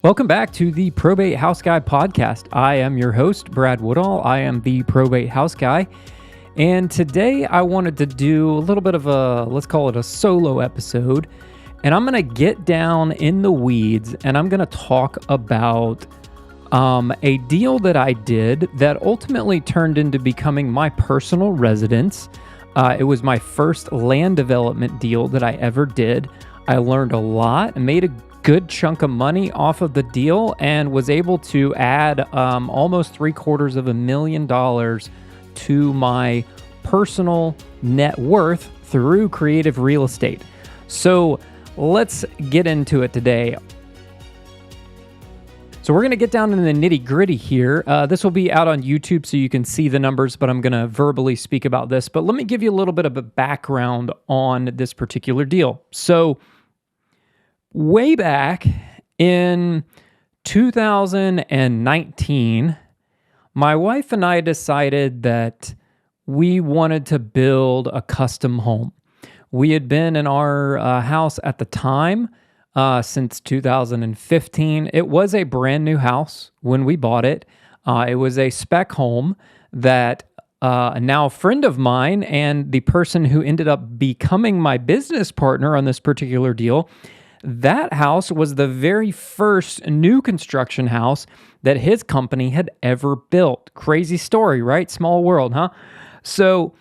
Welcome back to the Probate House Guy Podcast. I am your host, Brad Woodall. I am the Probate House Guy. And today I wanted to do a little bit of let's call it a solo episode. And I'm going to get down in the weeds and I'm going to talk about a deal that I did that ultimately turned into becoming my personal residence. It was my first land development deal that I ever did. I learned a lot and made a good chunk of money off of the deal and was able to add almost $750,000 to my personal net worth through creative real estate. So let's get into it today. So we're going to get down in the nitty gritty here. This will be out on YouTube so you can see the numbers, but I'm going to verbally speak about this. But let me give you a little bit of a background on this particular deal. So way back in 2019, my wife and I decided that we wanted to build a custom home. We had been in our house at the time since 2015. It was a brand new house when we bought it. It was a spec home that now a friend of mine and the person who ended up becoming my business partner on this particular deal, that house was the very first new construction house that his company had ever built. Crazy story, right? Small world, huh? So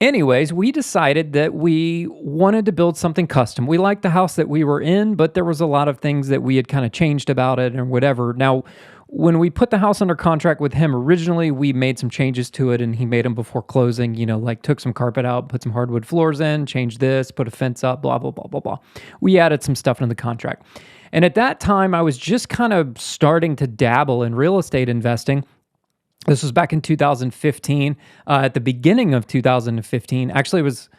anyways, we decided that we wanted to build something custom. We liked the house that we were in, but there was a lot of things that we had kind of changed about it and whatever. Now, when we put the house under contract with him, originally we made some changes to it and he made them before closing, like took some carpet out, put some hardwood floors in, changed this, put a fence up, blah, blah, blah, blah, blah. We added some stuff into the contract. And at that time, I was just kind of starting to dabble in real estate investing. This was back in 2015, at the beginning of 2015. Actually, it was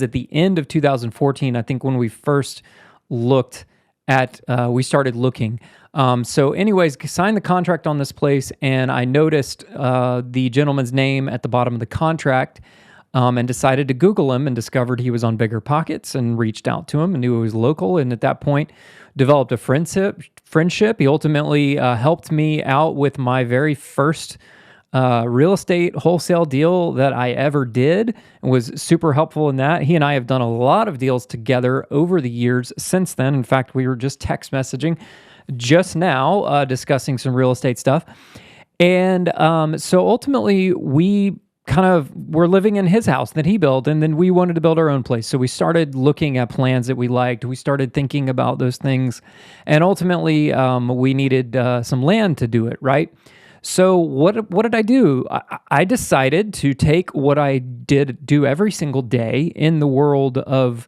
at the end of 2014, I think, when we first we started looking. So anyways, signed the contract on this place, and I noticed the gentleman's name at the bottom of the contract and decided to Google him and discovered he was on Bigger Pockets and reached out to him and knew he was local. And at that point, developed a friendship. He ultimately helped me out with my very first real estate wholesale deal that I ever did, and was super helpful in that. He and I have done a lot of deals together over the years since then. In fact, we were just text messaging just now discussing some real estate stuff. And so ultimately we kind of were living in his house that he built, and then we wanted to build our own place. So we started looking at plans that we liked. We started thinking about those things, and ultimately we needed some land to do it, right? So what did I do? I decided to take what I do every single day in the world of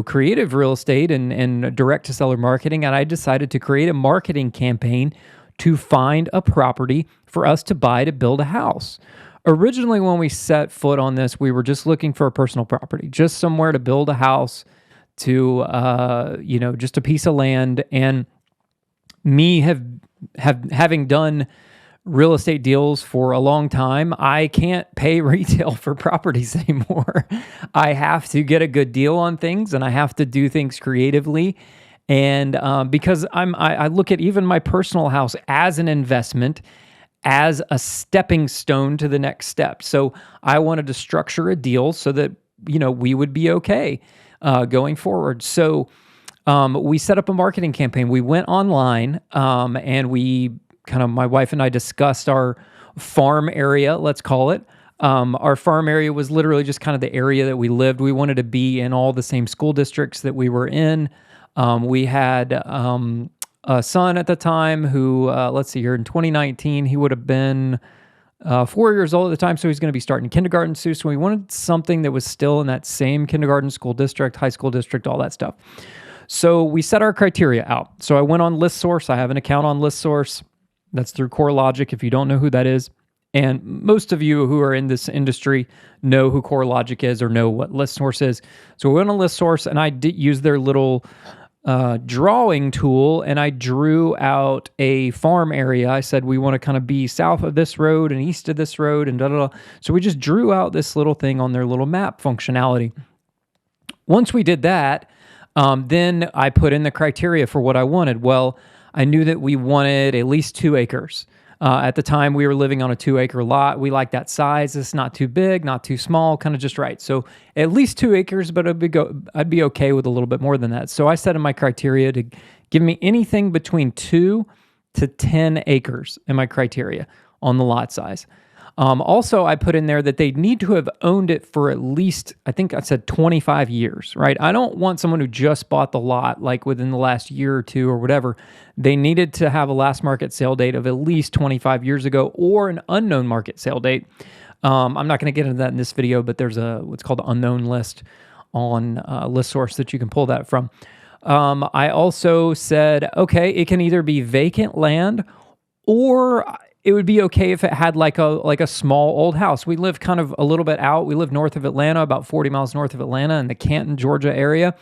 creative real estate and direct-to-seller marketing, and I decided to create a marketing campaign to find a property for us to buy to build a house. Originally, when we set foot on this, we were just looking for a personal property, just somewhere to build a house, to just a piece of land. And me having done real estate deals for a long time, I can't pay retail for properties anymore. I have to get a good deal on things, and I have to do things creatively. And because I look at even my personal house as an investment, as a stepping stone to the next step. So I wanted to structure a deal so that we would be okay going forward. So we set up a marketing campaign. We went online and my wife and I discussed our farm area, let's call it. Our farm area was literally just kind of the area that we lived. We wanted to be in all the same school districts that we were in. We had a son at the time who, let's see here, in 2019, he would have been 4 years old at the time, so he's going to be starting kindergarten soon. So we wanted something that was still in that same kindergarten, school district, high school district, all that stuff. So we set our criteria out. So I went on ListSource. I have an account on ListSource. That's through CoreLogic, if you don't know who that is. And most of you who are in this industry know who CoreLogic is or know what ListSource is. So we went on ListSource, and I did use their little drawing tool, and I drew out a farm area. I said, we want to kind of be south of this road and east of this road and da-da-da. So we just drew out this little thing on their little map functionality. Once we did that, then I put in the criteria for what I wanted. Well, I knew that we wanted at least 2 acres. At the time, we were living on a 2-acre lot. We like that size. It's not too big, not too small, kind of just right. So at least 2 acres, but I'd be okay with a little bit more than that. So I set in my criteria to give me anything between 2 to 10 acres in my criteria on the lot size. Also, I put in there that they need to have owned it for at least, I think I said 25 years, right? I don't want someone who just bought the lot like within the last year or two or whatever. They needed to have a last market sale date of at least 25 years ago or an unknown market sale date. I'm not going to get into that in this video, but there's what's called an unknown list on ListSource that you can pull that from. I also said, okay, it can either be vacant land or it would be okay if it had like a small old house. We live kind of a little bit out. We live north of Atlanta, about 40 miles north of Atlanta in the Canton, Georgia area.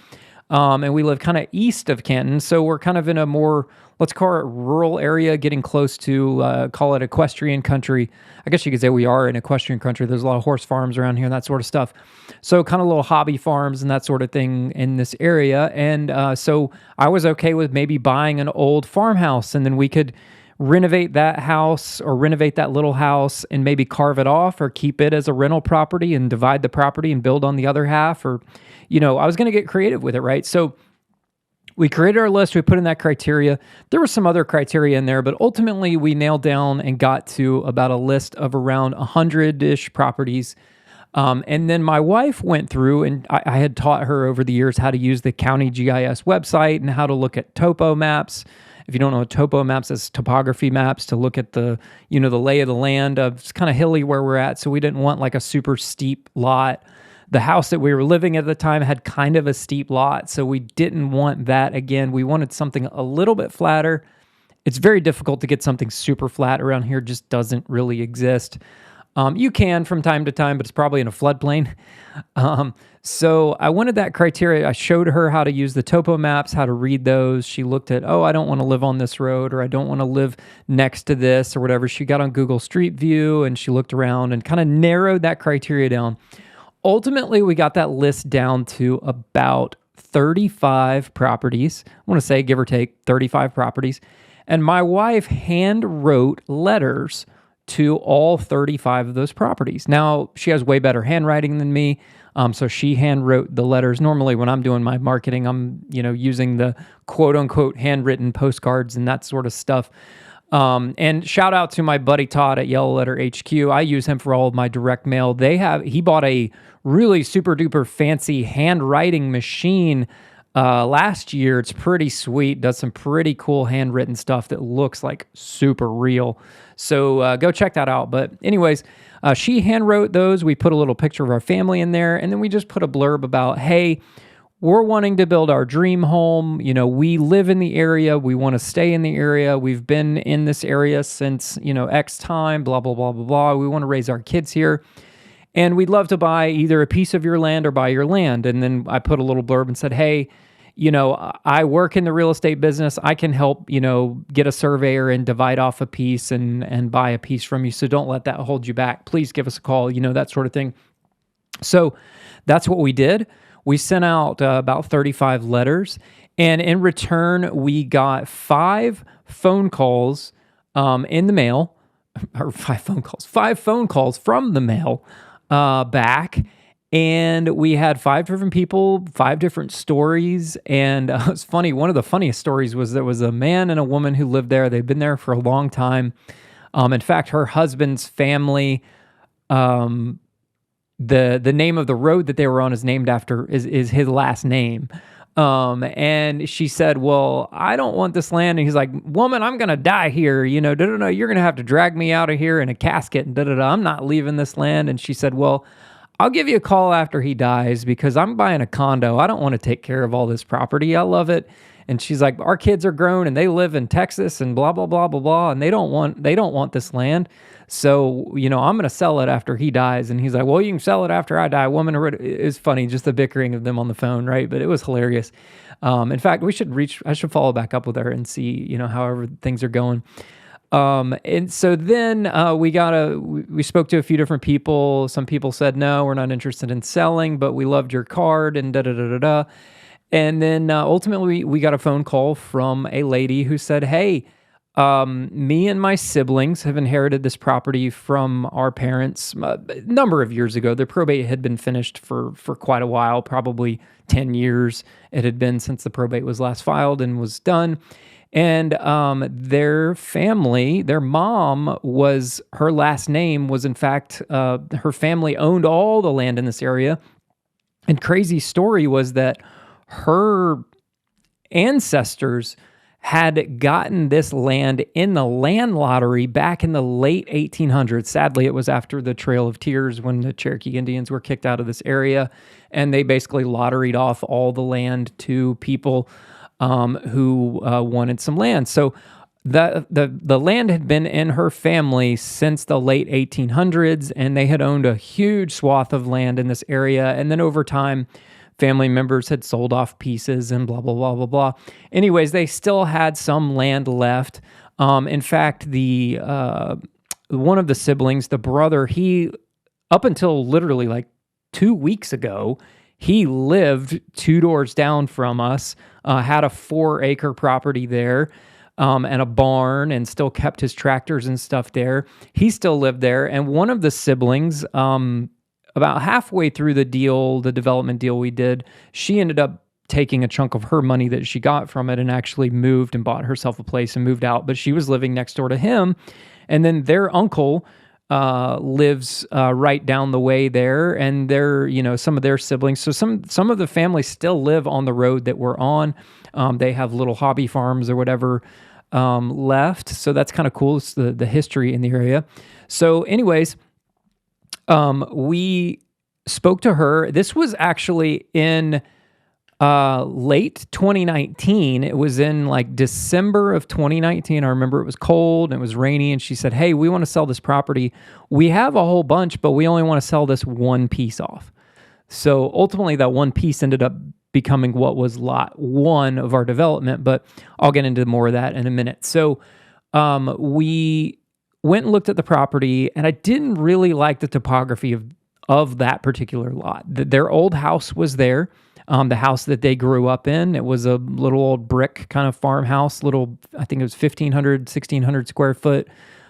And we live kind of east of Canton. So we're kind of in a more, let's call it rural area, getting close to, call it equestrian country. I guess you could say we are in equestrian country. There's a lot of horse farms around here and that sort of stuff. So kind of little hobby farms and that sort of thing in this area. And so I was okay with maybe buying an old farmhouse, and then we could renovate that house or renovate that little house and maybe carve it off or keep it as a rental property and divide the property and build on the other half. Or, I was going to get creative with it, right? So we created our list. We put in that criteria. There were some other criteria in there, but ultimately we nailed down and got to about a list of around 100-ish properties. And then my wife went through, and I had taught her over the years how to use the county GIS website and how to look at topo maps. If you don't know what topo maps is, topography maps to look at the lay of the land. It's kind of hilly where we're at, so we didn't want like a super steep lot. The house that we were living at the time had kind of a steep lot, so we didn't want that again. We wanted something a little bit flatter. It's very difficult to get something super flat around here. Just doesn't really exist. You can from time to time, but it's probably in a floodplain. So I wanted that criteria. I showed her how to use the topo maps, how to read those. She looked at, I don't want to live on this road, or I don't want to live next to this or whatever. She got on Google Street View and she looked around and kind of narrowed that criteria down. Ultimately, we got that list down to about 35 properties. I want to say, give or take, 35 properties. And my wife hand wrote letters to all 35 of those properties. Now, she has way better handwriting than me, so she hand wrote the letters. Normally, when I'm doing my marketing, I'm using the quote-unquote handwritten postcards and that sort of stuff. And shout out to my buddy Todd at Yellow Letter HQ. I use him for all of my direct mail. He bought a really super-duper fancy handwriting machine last year. It's pretty sweet. Does some pretty cool handwritten stuff that looks like super real. So go check that out. But anyways, she hand wrote those. We put a little picture of our family in there, and then we just put a blurb about, hey, we're wanting to build our dream home. We live in the area. We want to stay in the area. We've been in this area since, X time, blah, blah, blah, blah, blah. We want to raise our kids here. And we'd love to buy either a piece of your land or buy your land. And then I put a little blurb and said, hey, I work in the real estate business. I can help, get a surveyor and divide off a piece and buy a piece from you. So don't let that hold you back. Please give us a call, that sort of thing. So that's what we did. We sent out about 35 letters, and in return, we got 5 phone calls in the mail, or 5 phone calls from the mail back. And we had 5 different people, 5 different stories. And it was funny. One of the funniest stories was there was a man and a woman who lived there. They'd been there for a long time. In fact, her husband's family, the name of the road that they were on is named after is his last name. And she said, well, I don't want this land. And he's like, woman, I'm going to die here. You're going to have to drag me out of here in a casket and I'm not leaving this land. And she said, well, I'll give you a call after he dies because I'm buying a condo. I don't want to take care of all this property. I love it. And she's like, our kids are grown and they live in Texas and blah, blah, blah, blah, blah. And they don't want this land. So, I'm going to sell it after he dies. And he's like, well, you can sell it after I die. Woman, it's funny, just the bickering of them on the phone, right? But it was hilarious. In fact, I should follow back up with her and see, however things are going. And so then we spoke to a few different people. Some people said, no, we're not interested in selling, but we loved your card and da-da-da-da-da. And then ultimately, we got a phone call from a lady who said, "Hey, me and my siblings have inherited this property from our parents a number of years ago. Their probate had been finished for quite a while, probably 10 years. It had been since the probate was last filed and was done. And their family, their mom was, her last name was in fact, her family owned all the land in this area. And crazy story was that her ancestors had gotten this land in the land lottery back in the late 1800s. Sadly, it was after the Trail of Tears when the Cherokee Indians were kicked out of this area, and they basically lotteried off all the land to people who wanted some land. So the land had been in her family since the late 1800s, and they had owned a huge swath of land in this area. And then over time, family members had sold off pieces and blah, blah, blah, blah, blah. Anyways, they still had some land left. In fact, the one of the siblings, the brother, he, up until literally like 2 weeks ago, he lived 2 doors down from us, had a 4-acre property there, and a barn, and still kept his tractors and stuff there. He still lived there. And one of the siblings, about halfway through the deal, the development deal we did, she ended up taking a chunk of her money that she got from it and actually moved and bought herself a place and moved out. But she was living next door to him. And then their uncle lives right down the way there, and they're, some of their siblings. So some of the families still live on the road that we're on. They have little hobby farms or whatever left. So that's kind of cool. It's the history in the area. So anyways, we spoke to her. This was actually in late 2019. It was in like December of 2019. I remember it was cold and it was rainy, and she said, "Hey, we want to sell this property. We have a whole bunch, but we only want to sell this one piece off." So ultimately that one piece ended up becoming what was lot 1 of our development, but I'll get into more of that in a minute. So we went and looked at the property, and I didn't really like the topography of that particular lot. Their old house was there. The house that they grew up in, it was a little old brick kind of farmhouse, I think it was 1,600 square foot.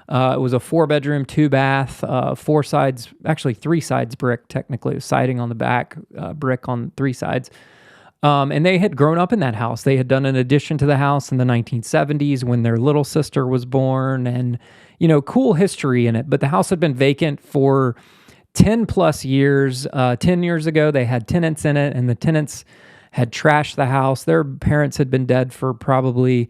It was a 4-bedroom, 2-bath, 4 sides, actually 3 sides brick, technically, siding on the back, brick on 3 sides. And they had grown up in that house. They had done an addition to the house in the 1970s when their little sister was born, and, cool history in it. But the house had been vacant for 10 plus years. 10 years ago, they had tenants in it, and the tenants had trashed the house. Their parents had been dead for probably,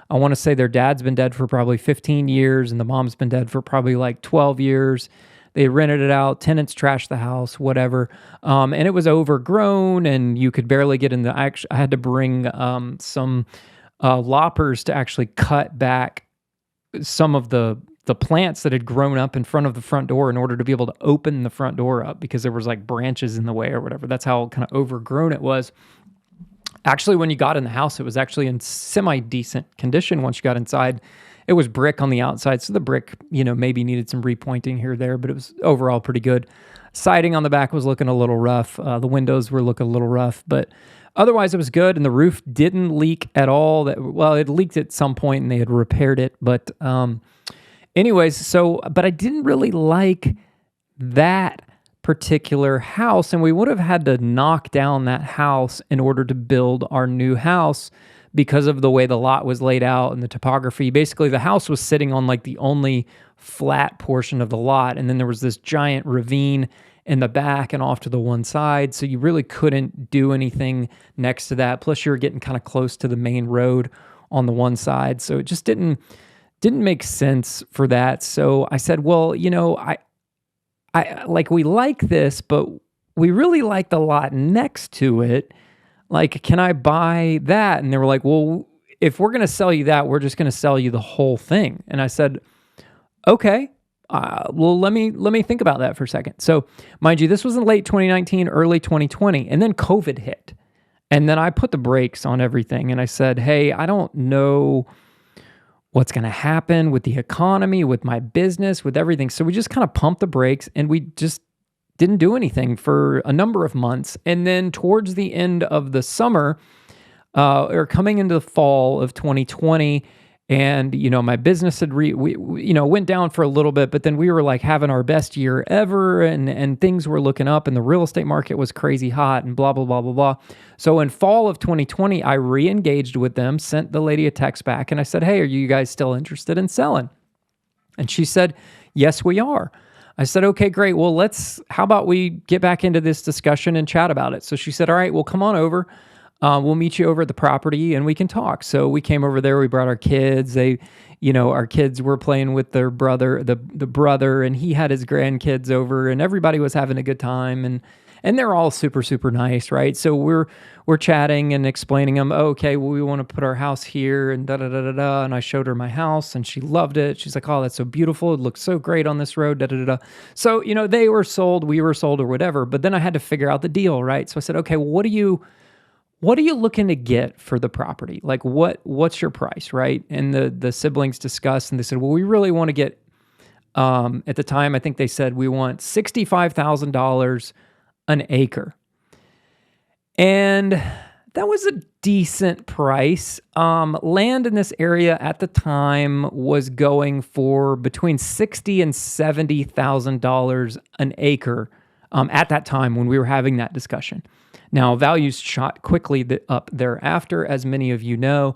I want to say their dad's been dead for probably 15 years, and the mom's been dead for probably like 12 years. They rented it out, tenants trashed the house, whatever. And it was overgrown, and you could barely get in the, I had to bring some loppers to actually cut back some of the plants that had grown up in front of the front door in order to be able to open the front door up, because there was like branches in the way or whatever. That's how kind of overgrown it was. Actually, when you got in the house, it was actually in semi-decent condition once you got inside. It was brick on the outside, so the brick, maybe needed some repointing here or there, but it was overall pretty good. Siding on the back was looking a little rough. The windows were looking a little rough, but otherwise it was good, and the roof didn't leak at all. It leaked at some point, and they had repaired it, but anyways, but I didn't really like that particular house, and we would have had to knock down that house in order to build our new house because of the way the lot was laid out and the topography. Basically, the house was sitting on like the only flat portion of the lot, and then there was this giant ravine in the back and off to the one side, so you really couldn't do anything next to that. Plus, you were getting kind of close to the main road on the one side, so it just didn't make sense for that. So I said, well, I like, we like this, but we really like the lot next to it. Like, can I buy that? And they were like, well, if we're going to sell you that, we're just going to sell you the whole thing. And I said, okay, well, let me think about that for a second. So mind you, this was in late 2019, early 2020, and then COVID hit. And then I put the brakes on everything, and I said, hey, I don't know what's going to happen with the economy, with my business, with everything. So we just kind of pumped the brakes, and we just didn't do anything for a number of months. And then towards the end of the summer, or coming into the fall of 2020, and my business had went down for a little bit, but then we were like having our best year ever, and things were looking up, and the real estate market was crazy hot, and blah blah blah blah blah. So in fall of 2020, I re-engaged with them, sent the lady a text back, and I said, "Hey, are you guys still interested in selling?" And she said, "Yes, we are." I said, "Okay, great. Well, how about we get back into this discussion and chat about it?" So she said, "All right, well, come on over. We'll meet you over at the property and we can talk." So we came over there. We brought our kids. Our kids were playing with their brother, the brother, and he had his grandkids over, and everybody was having a good time. And they're all super, super nice, right? So we're chatting and explaining them, "Oh, okay, well, we want to put our house here," and da da da da da. And I showed her my house, and she loved it. She's like, "Oh, that's so beautiful. It looks so great on this road." Da da da da. So they were sold, we were sold, or whatever. But then I had to figure out the deal, right? So I said, "Okay, well, what are you looking to get for the property? Like, what's your price, right?" And the siblings discussed, and they said, "Well, we really want to get." At the time, I think they said we want $65,000 an acre. And that was a decent price. Land in this area at the time was going for between $60,000 and $70,000 an acre at that time when we were having that discussion. Now, values shot quickly up thereafter, as many of you know.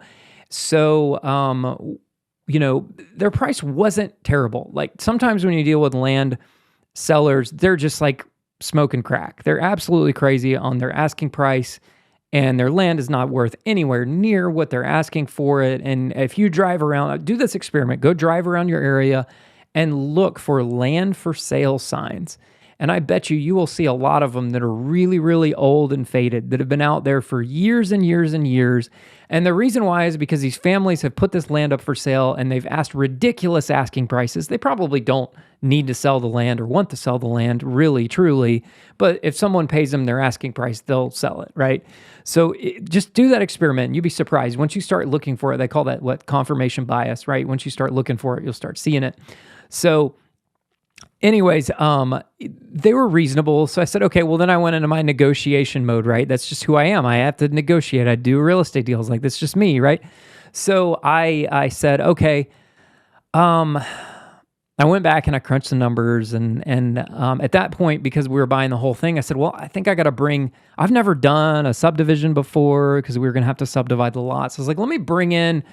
So, their price wasn't terrible. Like, sometimes when you deal with land sellers, they're just like smoking crack. They're absolutely crazy on their asking price, and their land is not worth anywhere near what they're asking for it. And if you drive around, do this experiment, go drive around your area and look for land for sale signs. And I bet you will see a lot of them that are really, really old and faded, that have been out there for years and years and years. And the reason why is because these families have put this land up for sale and they've asked ridiculous asking prices. They probably don't need to sell the land or want to sell the land, really, truly. But if someone pays them their asking price, they'll sell it, right? So just do that experiment and you'll be surprised. Once you start looking for it, they call that confirmation bias, right? Once you start looking for it, you'll start seeing it. So anyways, they were reasonable. So I said, okay, well, then I went into my negotiation mode, right? That's just who I am. I have to negotiate. I do real estate deals. Like, that's just me, right? So I said, okay, I went back and I crunched the numbers. And at that point, because we were buying the whole thing, I said, well, I think I got to I've never done a subdivision before because we were going to have to subdivide the lots. So I was like, let me bring in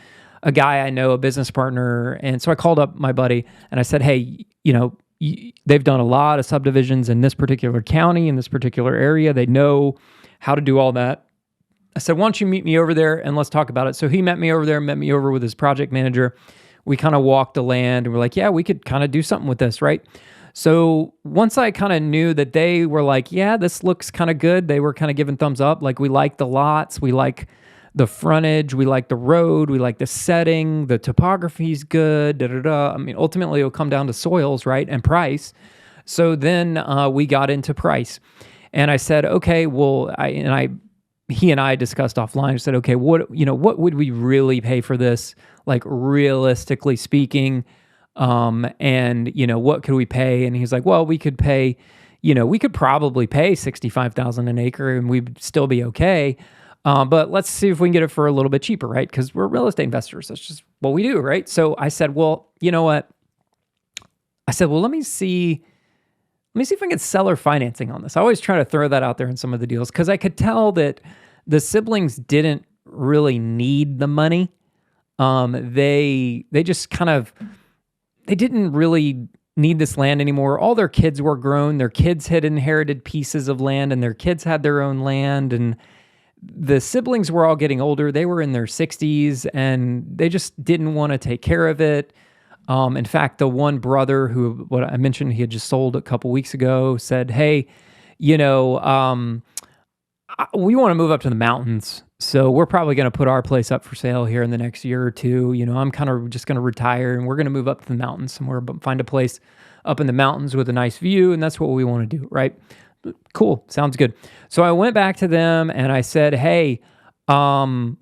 a guy I know, a business partner. And so I called up my buddy and I said, hey, they've done a lot of subdivisions in this particular county, in this particular area. They know how to do all that. I said, why don't you meet me over there and let's talk about it. So he met me over with his project manager. We kind of walked the land and we're like, yeah, we could kind of do something with this, right? So once I kind of knew that they were like, yeah, this looks kind of good. They were kind of giving thumbs up. Like, we like the lots. We like the frontage, we like the road, we like the setting, the topography's good, da da da. I mean, ultimately it'll come down to soils, right, and price. So then we got into price, and I said, okay, well, he and I discussed offline. I said, okay, what would we really pay for this, like, realistically speaking, and what could we pay? And he's like, well, we could pay, we could probably pay $65,000 an acre, and we'd still be okay. But let's see if we can get it for a little bit cheaper, right? Because we're real estate investors. That's just what we do, right? So I said, well, you know what? I said, well, let me see if I can seller financing on this. I always try to throw that out there in some of the deals because I could tell that the siblings didn't really need the money. They just they didn't really need this land anymore. All their kids were grown. Their kids had inherited pieces of land, and their kids had their own land, and the siblings were all getting older. They were in their 60s and they just didn't want to take care of it. In fact, the one brother who, what I mentioned, he had just sold a couple weeks ago, said, hey, we want to move up to the mountains. So we're probably going to put our place up for sale here in the next year or two. I'm kind of just going to retire and we're going to move up to the mountains somewhere, but find a place up in the mountains with a nice view. And that's what we want to do, right? Cool. Sounds good. So I went back to them and I said, hey, I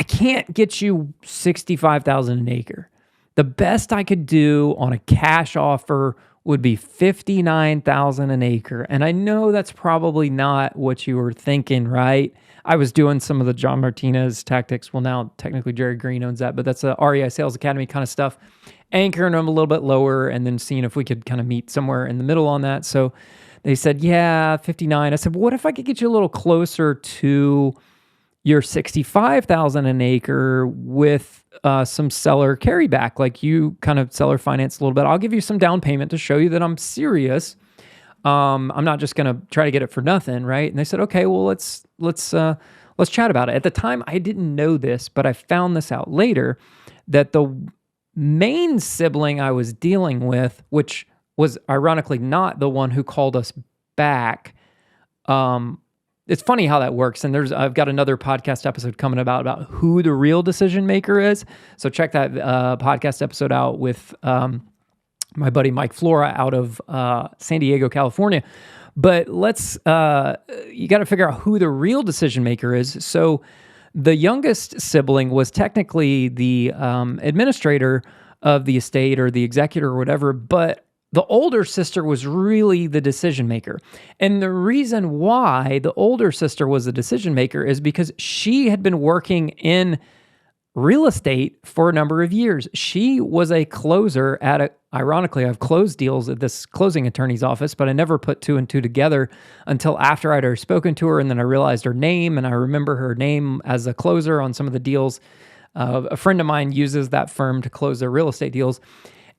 can't get you $65,000 an acre. The best I could do on a cash offer would be $59,000 an acre. And I know that's probably not what you were thinking, right? I was doing some of the John Martinez tactics. Well, now technically Jerry Green owns that, but that's a REI Sales Academy kind of stuff. Anchoring them a little bit lower and then seeing if we could kind of meet somewhere in the middle on that. So they said, yeah, 59. I said, what if I could get you a little closer to your 65,000 an acre with some seller carryback, like you kind of seller finance a little bit. I'll give you some down payment to show you that I'm serious. I'm not just going to try to get it for nothing, right? And they said, okay, well, let's chat about it. At the time, I didn't know this, but I found this out later that the main sibling I was dealing with, which was ironically not the one who called us back. It's funny how that works. And I've got another podcast episode coming about who the real decision maker is. So check that podcast episode out with my buddy Mike Flora out of San Diego, California. But you got to figure out who the real decision maker is. So the youngest sibling was technically the administrator of the estate or the executor or whatever, but the older sister was really the decision maker. And the reason why the older sister was the decision maker is because she had been working in real estate for a number of years. She was a closer ironically, I've closed deals at this closing attorney's office, but I never put two and two together until after I'd already spoken to her. And then I realized her name, and I remember her name as a closer on some of the deals. A friend of mine uses that firm to close their real estate deals.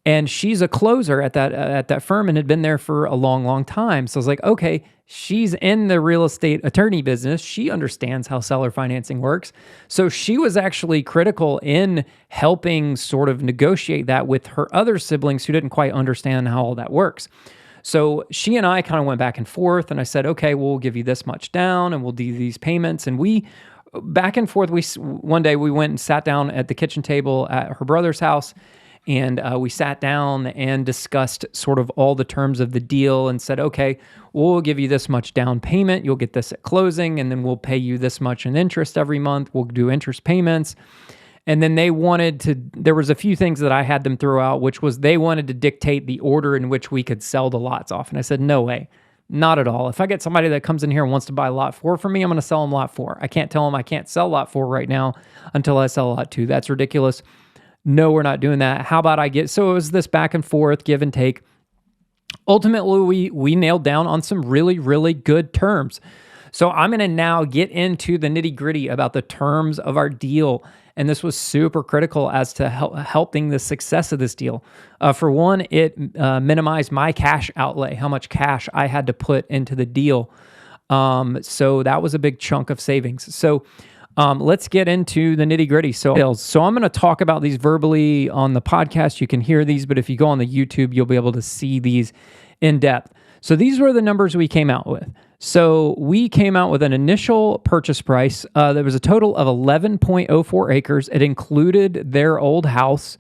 And she's a closer at that firm and had been there for a long, long time. So I was like, okay, she's in the real estate attorney business. She understands how seller financing works. So she was actually critical in helping sort of negotiate that with her other siblings who didn't quite understand how all that works. So she and I kind of went back and forth, and I said, okay, we'll give you this much down and we'll do these payments. And we, back and forth, one day we went and sat down at the kitchen table at her brother's house. And we sat down and discussed sort of all the terms of the deal and said, okay, we'll give you this much down payment. You'll get this at closing, and then we'll pay you this much in interest every month. We'll do interest payments. And then there was a few things that I had them throw out, which was they wanted to dictate the order in which we could sell the lots off. And I said, no way, not at all. If I get somebody that comes in here and wants to buy lot 4 from me, I'm going to sell them lot 4. I can't tell them I can't sell lot 4 right now until I sell lot 2. That's ridiculous. No, we're not doing that. How about so it was this back and forth, give and take. Ultimately, we nailed down on some really, really good terms. So I'm going to now get into the nitty gritty about the terms of our deal. And this was super critical as to helping the success of this deal. For one, it minimized my cash outlay, how much cash I had to put into the deal. So that was a big chunk of savings. So let's get into the nitty gritty. So I'm going to talk about these verbally on the podcast. You can hear these, but if you go on the YouTube, you'll be able to see these in depth. So these were the numbers we came out with. So we came out with an initial purchase price. There was a total of 11.04 acres. It included their old house.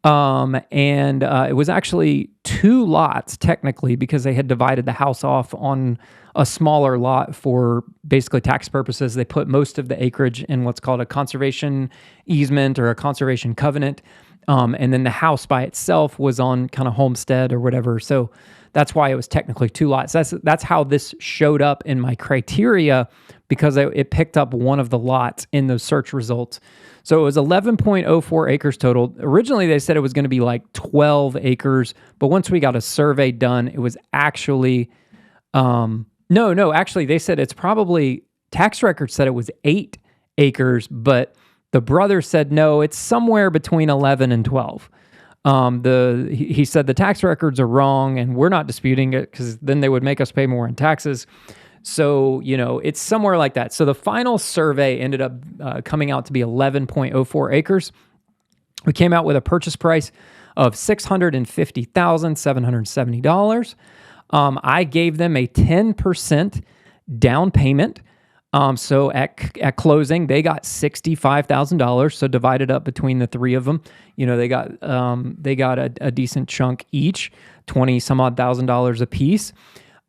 And it was actually 2 lots technically because they had divided the house off on a smaller lot for basically tax purposes. They put most of the acreage in what's called a conservation easement or a conservation covenant. And then the house by itself was on kind of homestead or whatever. So that's why it was technically 2 lots. That's how this showed up in my criteria because it picked up one of the lots in those search results. So it was 11.04 acres total. Originally, they said it was going to be like 12 acres, but once we got a survey done, it was actually, actually, they said it's probably, tax records said it was 8 acres, but the brother said, no, it's somewhere between 11 and 12. He said the tax records are wrong and we're not disputing it because then they would make us pay more in taxes. So, it's somewhere like that. So the final survey ended up coming out to be 11.04 acres. We came out with a purchase price of $650,770. I gave them a 10% down payment. So at closing, they got $65,000. So divided up between the 3 of them, they got a decent chunk each, 20 some odd $1,000 a piece.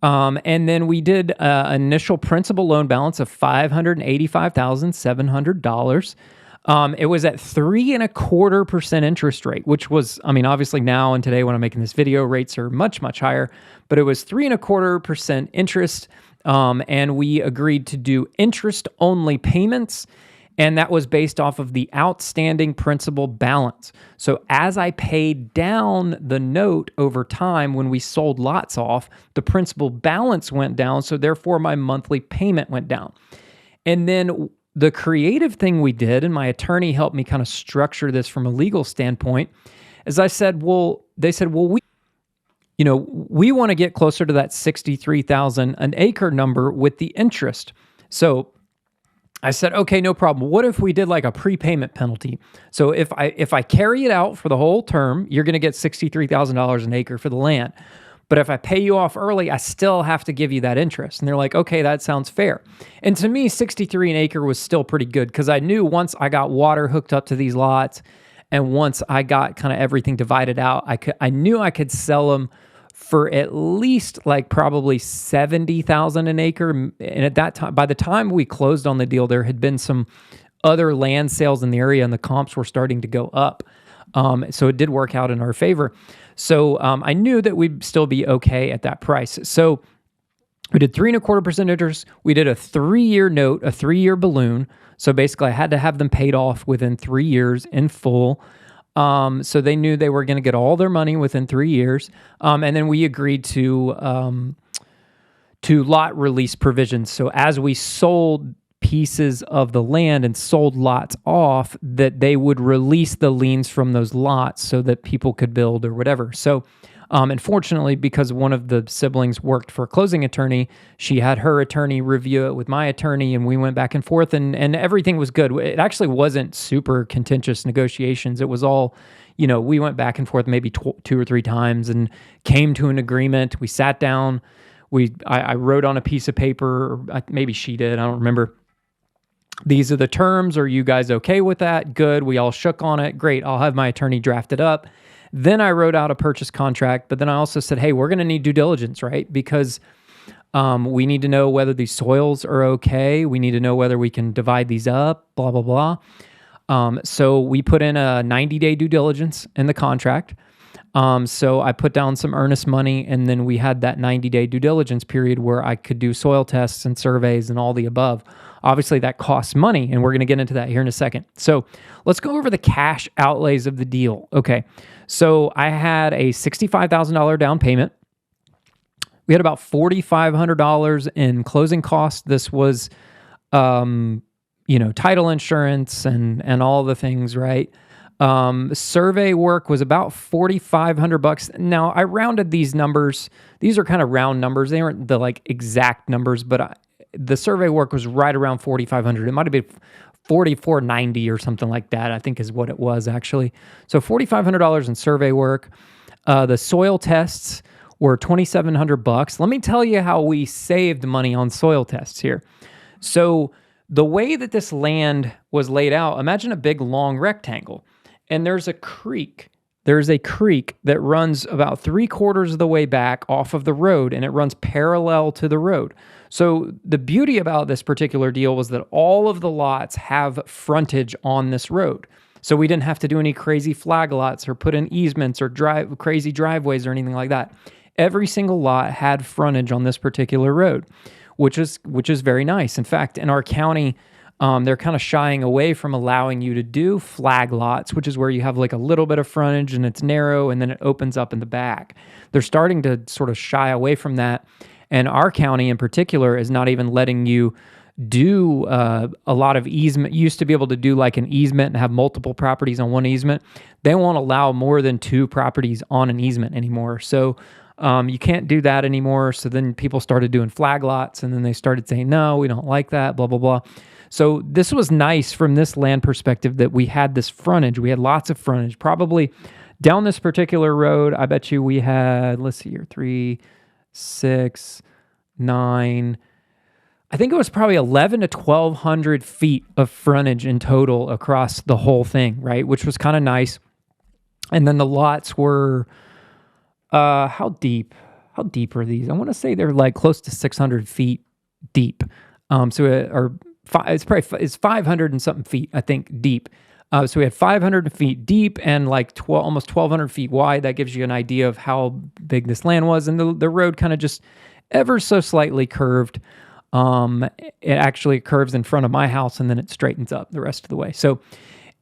And then we did an initial principal loan balance of $585,700. It was at 3.25% interest rate, which was, I mean, obviously now and today when I'm making this video, rates are much, much higher, but it was 3.25% interest. And we agreed to do interest only payments. And that was based off of the outstanding principal balance. So as I paid down the note over time when we sold lots off, the principal balance went down. So therefore my monthly payment went down. And then the creative thing we did, and my attorney helped me kind of structure this from a legal standpoint, is they said, well, we want to get closer to that 63,000 an acre number with the interest. So I said, okay, no problem. What if we did like a prepayment penalty? So if I carry it out for the whole term, you're going to get $63,000 an acre for the land. But if I pay you off early, I still have to give you that interest. And they're like, okay, that sounds fair. And to me, 63 an acre was still pretty good because I knew once I got water hooked up to these lots and once I got kind of everything divided out, I knew I could sell them for at least like probably 70,000 an acre. And at that time, by the time we closed on the deal, there had been some other land sales in the area and the comps were starting to go up. So it did work out in our favor. So I knew that we'd still be okay at that price. So we did 3.25% interest. We did a 3-year note, a 3-year balloon. So basically I had to have them paid off within 3 years in full. So they knew they were going to get all their money within 3 years. And then we agreed to lot release provisions. So as we sold pieces of the land and sold lots off, that they would release the liens from those lots so that people could build or whatever. So unfortunately, because one of the siblings worked for a closing attorney, she had her attorney review it with my attorney, and we went back and forth, and everything was good. It actually wasn't super contentious negotiations. It was all, we went back and forth maybe 2 or 3 times and came to an agreement. We sat down. I wrote on a piece of paper, or maybe she did, I don't remember. These are the terms. Are you guys okay with that? Good. We all shook on it. Great. I'll have my attorney draft it up. Then I wrote out a purchase contract, but then I also said, hey, we're going to need due diligence, right? Because we need to know whether these soils are okay. We need to know whether we can divide these up, blah, blah, blah. So we put in a 90-day due diligence in the contract. So I put down some earnest money, and then we had that 90-day due diligence period where I could do soil tests and surveys and all the above. Obviously, that costs money, and we're going to get into that here in a second. So let's go over the cash outlays of the deal. Okay, so I had a $65,000 down payment. We had about $4,500 in closing costs. This was, title insurance and all the things, right? Survey work was about $4,500. Now I rounded these numbers. These are kind of round numbers. They aren't the exact numbers, but the survey work was right around $4,500. It might have been $4,490 or something like that, I think is what it was actually. So $4,500 in survey work. The soil tests were $2,700. Let me tell you how we saved money on soil tests here. So the way that this land was laid out, imagine a big long rectangle. And there's a creek. There's a creek that runs about 3/4 of the way back off of the road, and it runs parallel to the road. So the beauty about this particular deal was that all of the lots have frontage on this road. So we didn't have to do any crazy flag lots or put in easements or crazy driveways or anything like that. Every single lot had frontage on this particular road, which is very nice. In fact, in our county, they're kind of shying away from allowing you to do flag lots, which is where you have a little bit of frontage and it's narrow and then it opens up in the back. They're starting to sort of shy away from that. And our county in particular is not even letting you do a lot of easement. You used to be able to do an easement and have multiple properties on one easement. They won't allow more than 2 properties on an easement anymore. So you can't do that anymore. So then people started doing flag lots, and then they started saying, no, we don't like that, blah, blah, blah. So this was nice from this land perspective that we had this frontage. We had lots of frontage. Probably down this particular road, I bet you we had, let's see here, 3, 6, 9. I think it was probably 1,100 to 1,200 feet of frontage in total across the whole thing, right? Which was kind of nice. And then the lots were, how deep are these? I want to say they're close to 600 feet deep. Or it's 500 and something feet, I think, deep. So we had 500 feet deep and like almost 1,200 feet wide. That gives you an idea of how big this land was. And the road kind of just ever so slightly curved. It actually curves in front of my house and then it straightens up the rest of the way. So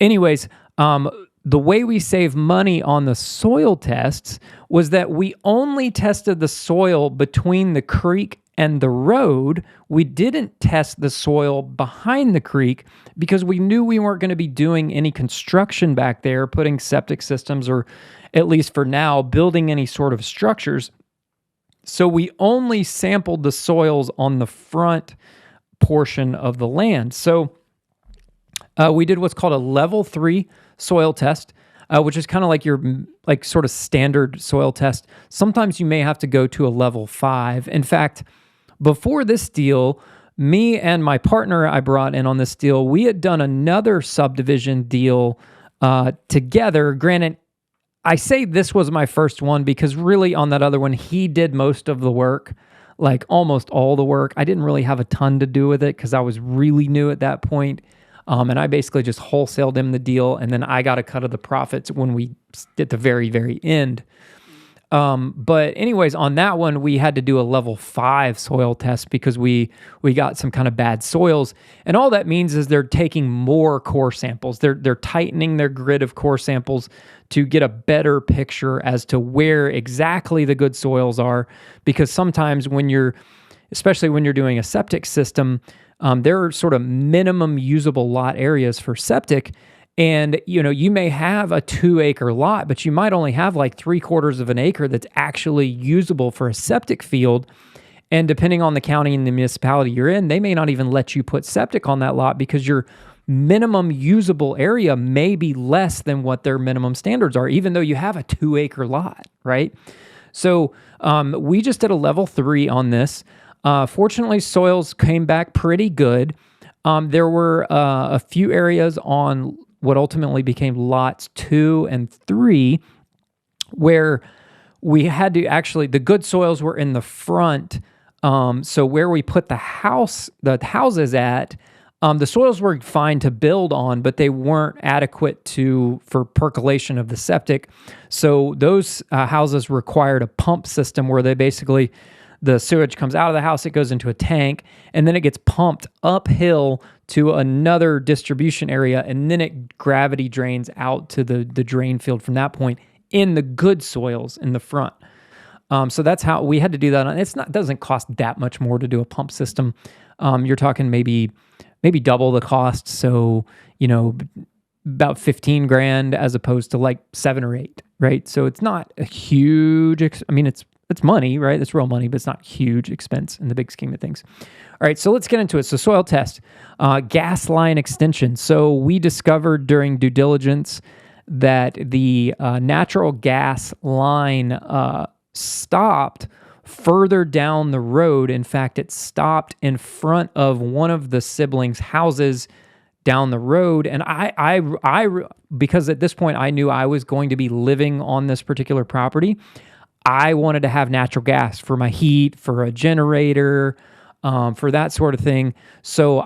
anyways, the way we save money on the soil tests was that we only tested the soil between the creek and the road. We didn't test the soil behind the creek because we knew we weren't going to be doing any construction back there, putting septic systems, or at least for now, building any sort of structures. So we only sampled the soils on the front portion of the land. So we did what's called a level 3 soil test, which is kind of like your sort of standard soil test. Sometimes you may have to go to a level 5. In fact, before this deal, me and my partner I brought in on this deal, we had done another subdivision deal together. Granted, I say this was my first one because really on that other one, he did most of the work, like almost all the work. I didn't really have a ton to do with it because I was really new at that point. And I basically just wholesaled him the deal, and then I got a cut of the profits when we did the very, very end. But anyways, on that one, we had to do a level 5 soil test because we got some kind of bad soils. And all that means is they're taking more core samples. They're tightening their grid of core samples to get a better picture as to where exactly the good soils are. Because sometimes especially when you're doing a septic system, there are sort of minimum usable lot areas for septic. And, you may have a 2-acre lot, but you might only have like 3/4 of an acre that's actually usable for a septic field. And depending on the county and the municipality you're in, they may not even let you put septic on that lot because your minimum usable area may be less than what their minimum standards are, even though you have a 2-acre lot, right? So we just did a level 3 on this. Fortunately, soils came back pretty good. There were a few areas on what ultimately became lots 2 and 3 where we had to the good soils were in the front. So where we put the houses at, the soils were fine to build on, but they weren't adequate for percolation of the septic. So those houses required a pump system where the sewage comes out of the house, it goes into a tank, and then it gets pumped uphill to another distribution area, and then it gravity drains out to the drain field from that point in the good soils in the front. So that's how we had to do that. It doesn't cost that much more to do a pump system. You're talking maybe double the cost. So, about $15,000 as opposed to like 7 or 8, right? So it's not a huge, it's money, right? It's real money, but it's not a huge expense in the big scheme of things. All right, so let's get into it. So soil test, gas line extension. So we discovered during due diligence that the natural gas line stopped further down the road. In fact, it stopped in front of one of the siblings' houses down the road. And I because at this point I knew I was going to be living on this particular property, I wanted to have natural gas for my heat, for a generator, for that sort of thing. So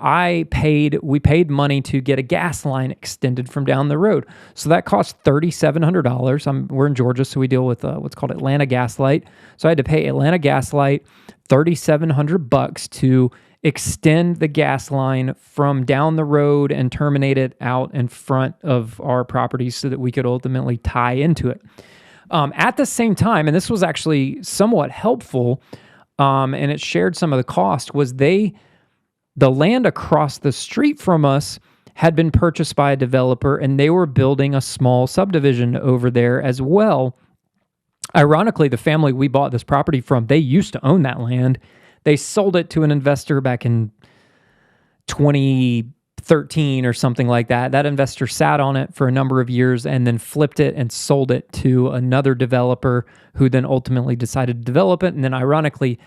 we paid money to get a gas line extended from down the road. So that cost $3,700. We're in Georgia, so we deal with what's called Atlanta Gas Light. So I had to pay Atlanta Gas Light $3,700 to extend the gas line from down the road and terminate it out in front of our property so that we could ultimately tie into it. At the same time, and this was actually somewhat helpful, and it shared some of the cost, was the land across the street from us had been purchased by a developer, and they were building a small subdivision over there as well. Ironically, the family we bought this property from, they used to own that land. They sold it to an investor back in 2013 or something like that. That investor sat on it for a number of years and then flipped it and sold it to another developer who then ultimately decided to develop it. And then ironically,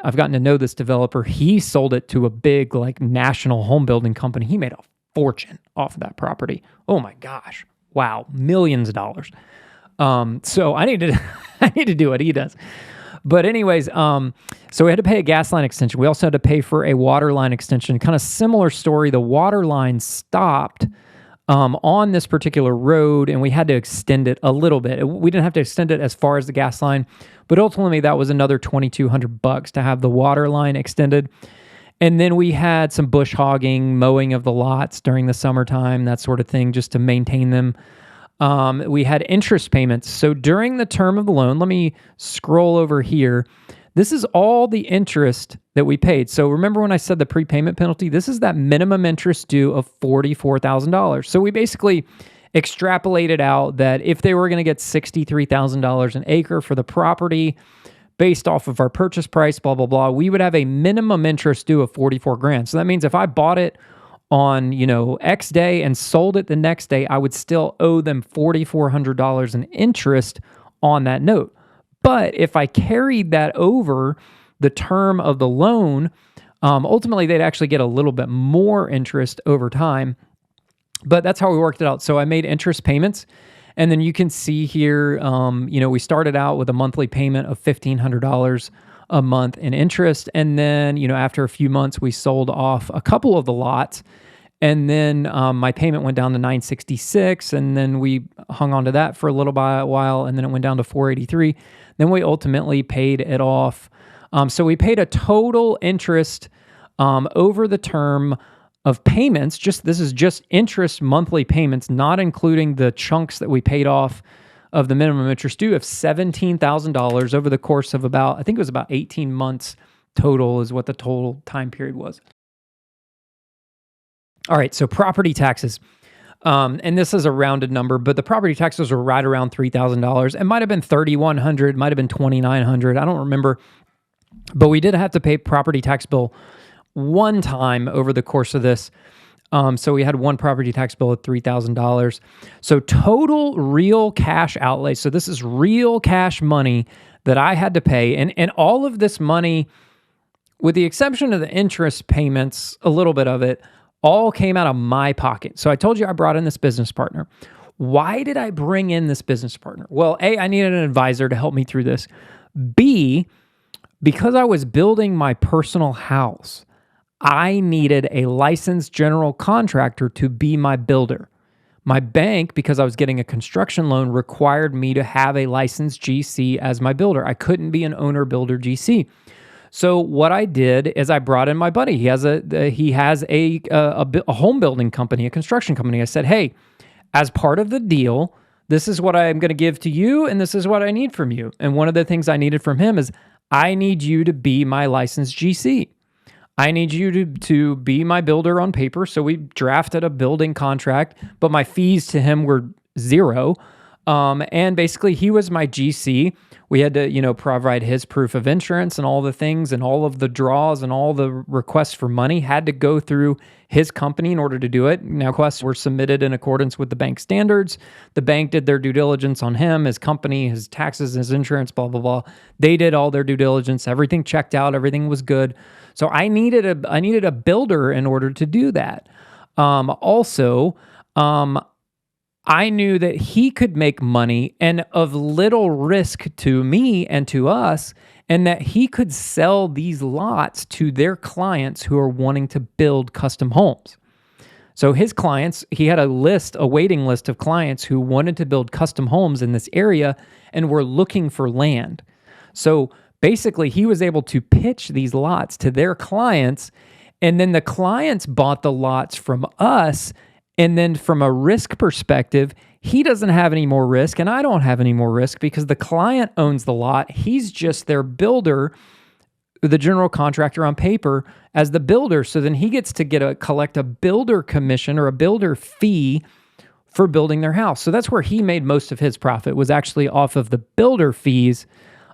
I've gotten to know this developer. He sold it to a big national home building company. He made a fortune off of that property. Oh my gosh. Wow. Millions of dollars. So I need to do what he does. But anyways, so we had to pay a gas line extension. We also had to pay for a water line extension. Kind of similar story. The water line stopped on this particular road, and we had to extend it a little bit. We didn't have to extend it as far as the gas line, but ultimately that was another $2,200 to have the water line extended. And then we had some bush hogging, mowing of the lots during the summertime, that sort of thing, just to maintain them. We had interest payments. So during the term of the loan, let me scroll over here. This is all the interest that we paid. So remember when I said the prepayment penalty? This is that minimum interest due of $44,000. So we basically extrapolated out that if they were going to get $63,000 an acre for the property based off of our purchase price, blah, blah, blah, we would have a minimum interest due of 44 grand. So that means if I bought it on, X day and sold it the next day, I would still owe them $4,400 in interest on that note. But if I carried that over the term of the loan, ultimately they'd actually get a little bit more interest over time. But that's how we worked it out. So I made interest payments. And then you can see here, we started out with a monthly payment of $1,500 a month in interest. And then, after a few months, we sold off a couple of the lots. And then my payment went down to $966, and then we hung on to that for a little while, and then it went down to $483. Then we ultimately paid it off. So we paid a total interest over the term of payments. This is just interest monthly payments, not including the chunks that we paid off of the minimum interest due, of $17,000 over the course of I think it was about 18 months total is what the total time period was. All right, so property taxes. And this is a rounded number, but the property taxes were right around $3,000. It might have been $3,100, might have been $2,900. I don't remember. But we did have to pay property tax bill one time over the course of this. So we had one property tax bill of $3,000. So total real cash outlay. So this is real cash money that I had to pay. And all of this money, with the exception of the interest payments, a little bit of it, all came out of my pocket. So I told you I brought in this business partner. Why did I bring in this business partner? Well, A, I needed an advisor to help me through this. B, because I was building my personal house, I needed a licensed general contractor to be my builder. My bank, because I was getting a construction loan, required me to have a licensed GC as my builder. I couldn't be an owner-builder GC. So what I did is I brought in my buddy. He has a home building company, a construction company. I said, hey, as part of the deal, this is what I'm going to give to you, and this is what I need from you. And one of the things I needed from him is I need you to be my licensed GC. I need you to be my builder on paper. So we drafted a building contract, but my fees to him were zero. And basically he was my GC. We had to, provide his proof of insurance and all the things, and all of the draws and all the requests for money had to go through his company in order to do it. Now, requests were submitted in accordance with the bank standards. The bank did their due diligence on him, his company, his taxes, his insurance, blah, blah, blah. They did all their due diligence. Everything checked out. Everything was good. So I needed a builder in order to do that. I knew that he could make money and of little risk to me and to us, and that he could sell these lots to their clients who are wanting to build custom homes. So his clients, he had a waiting list of clients who wanted to build custom homes in this area and were looking for land. So basically, he was able to pitch these lots to their clients, and then the clients bought the lots from us. And then from a risk perspective, he doesn't have any more risk and I don't have any more risk because the client owns the lot. He's just their builder, the general contractor on paper as the builder. So then he gets to collect a builder commission or a builder fee for building their house. So that's where he made most of his profit, was actually off of the builder fees,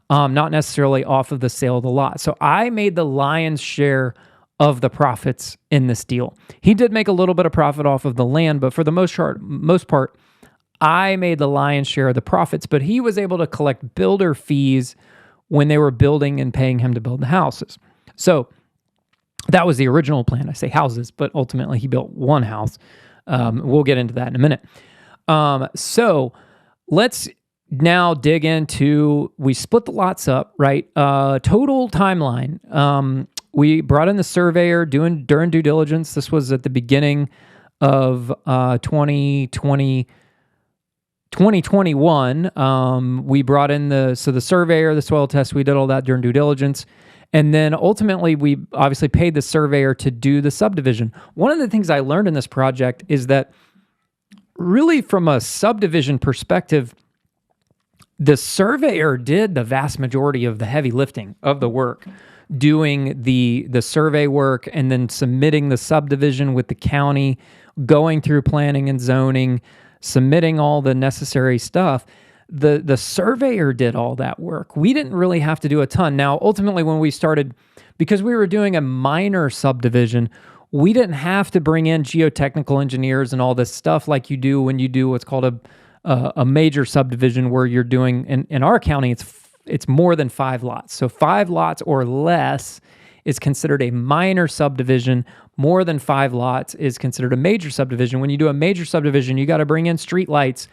not necessarily off of the sale of the lot. So I made the lion's share of the profits in this deal. He did make a little bit of profit off of the land, but for the most part, I made the lion's share of the profits, but he was able to collect builder fees when they were building and paying him to build the houses. So that was the original plan. I say houses, but ultimately he built one house. We'll get into that in a minute. So let's now dig into, we split the lots up, right? Total timeline. We brought in the surveyor during due diligence. This was at the beginning of 2021. We brought in the surveyor, the soil test. We did all that during due diligence. And then ultimately, we obviously paid the surveyor to do the subdivision. One of the things I learned in this project is that really from a subdivision perspective, the surveyor did the vast majority of the heavy lifting of the work, doing the survey work and then submitting the subdivision with the county, going through planning and zoning, submitting all the necessary stuff. The surveyor did all that work. We didn't really have to do a ton. Now, ultimately, when we started, because we were doing a minor subdivision, we didn't have to bring in geotechnical engineers and all this stuff like you do when you do what's called a major subdivision, where you're doing, in our county, it's more than 5 lots. So 5 lots or less is considered a minor subdivision. More than 5 lots is considered a major subdivision. When you do a major subdivision, you got to bring in street lights,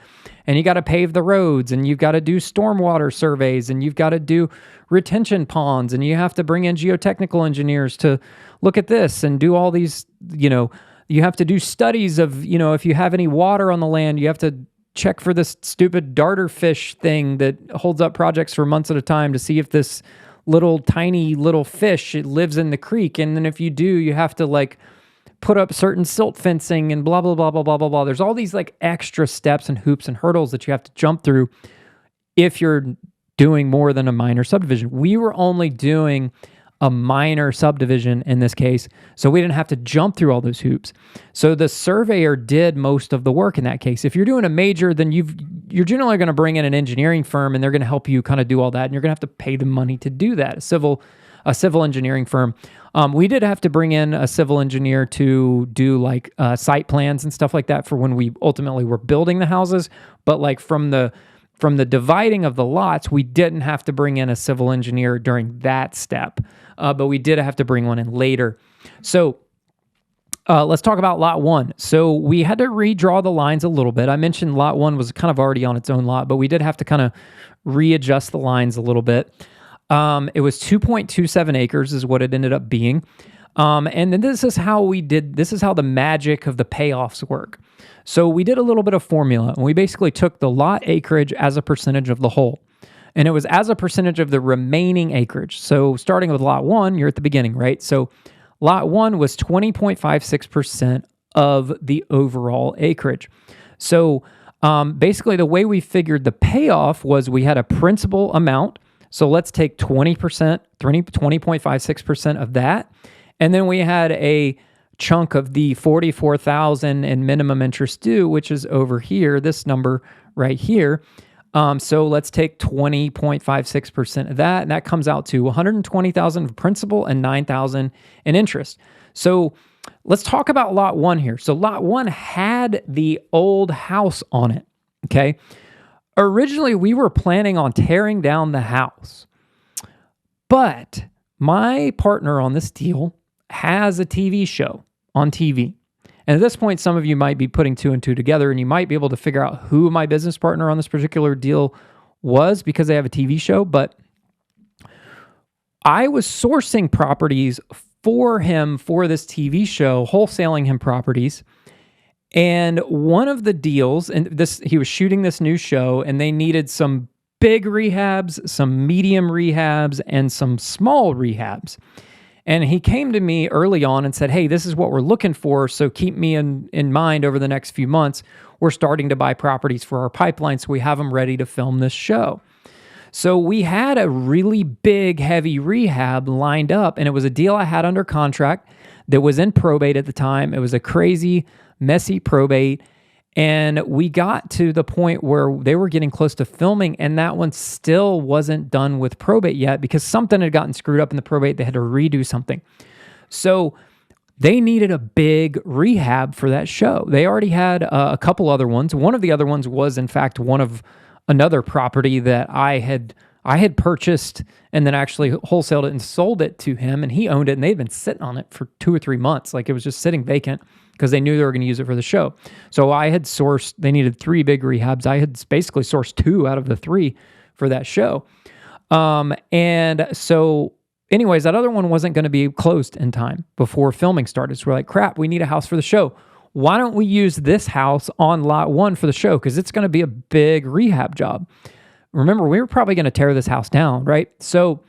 and you got to pave the roads, and you've got to do stormwater surveys, and you've got to do retention ponds, and you have to bring in geotechnical engineers to look at this and do all these, you have to do studies of, if you have any water on the land, you have to check for this stupid darter fish thing that holds up projects for months at a time to see if this tiny little fish, it lives in the creek. And then if you do, you have to put up certain silt fencing and blah, blah, blah, blah, blah, blah, blah. There's all these extra steps and hoops and hurdles that you have to jump through if you're doing more than a minor subdivision. We were only doing a minor subdivision in this case, so we didn't have to jump through all those hoops. So the surveyor did most of the work in that case. If you're doing a major, then you're generally going to bring in an engineering firm, and they're going to help you kind of do all that, and you're going to have to pay them money to do that. A civil engineering firm. We did have to bring in a civil engineer to do site plans and stuff like that for when we ultimately were building the houses, but from the dividing of the lots, we didn't have to bring in a civil engineer during that step, but we did have to bring one in later. So let's talk about Lot 1. So we had to redraw the lines a little bit. I mentioned Lot 1 was kind of already on its own lot, but we did have to kind of readjust the lines a little bit. It was 2.27 acres is what it ended up being. And then this is how the magic of the payoffs work. So we did a little bit of formula, and we basically took the lot acreage as a percentage of the whole. And it was as a percentage of the remaining acreage. So starting with Lot 1, you're at the beginning, right? So Lot 1 was 20.56% of the overall acreage. So basically the way we figured the payoff was we had a principal amount. So let's take 20.56% of that. And then we had a chunk of the $44,000 in minimum interest due, which is over here, this number right here. So let's take 20.56% of that, and that comes out to $120,000 of principal and $9,000 in interest. So let's talk about Lot 1 here. So Lot 1 had the old house on it, okay? Originally, we were planning on tearing down the house, but my partner on this deal has a TV show on TV. And at this point, some of you might be putting 2 and 2 together, and you might be able to figure out who my business partner on this particular deal was because they have a TV show. But I was sourcing properties for him for this TV show, wholesaling him properties. And one of the deals, he was shooting this new show, and they needed some big rehabs, some medium rehabs, and some small rehabs. And he came to me early on and said, hey, this is what we're looking for, so keep me in mind over the next few months. We're starting to buy properties for our pipeline, so we have them ready to film this show. So we had a really big, heavy rehab lined up, and it was a deal I had under contract that was in probate at the time. It was a crazy, messy probate, and we got to the point where they were getting close to filming, and that one still wasn't done with probate yet because something had gotten screwed up in the probate. They had to redo something. So they needed a big rehab for that show. They already had a couple other ones. One of the other ones was, in fact, one of another property that I had purchased and then actually wholesaled it and sold it to him, and he owned it, and they'd been sitting on it for 2 or 3 months. Like, it was just sitting vacant. because they knew they were going to use it for the show. So I had sourced, they needed 3 big rehabs. I had basically sourced 2 out of the 3 for that show. And so anyways, that other one wasn't going to be closed in time before filming started. So we're like, crap, we need a house for the show. Why don't we use this house on lot 1 for the show? Because it's going to be a big rehab job. Remember, we were probably going to tear this house down, right? So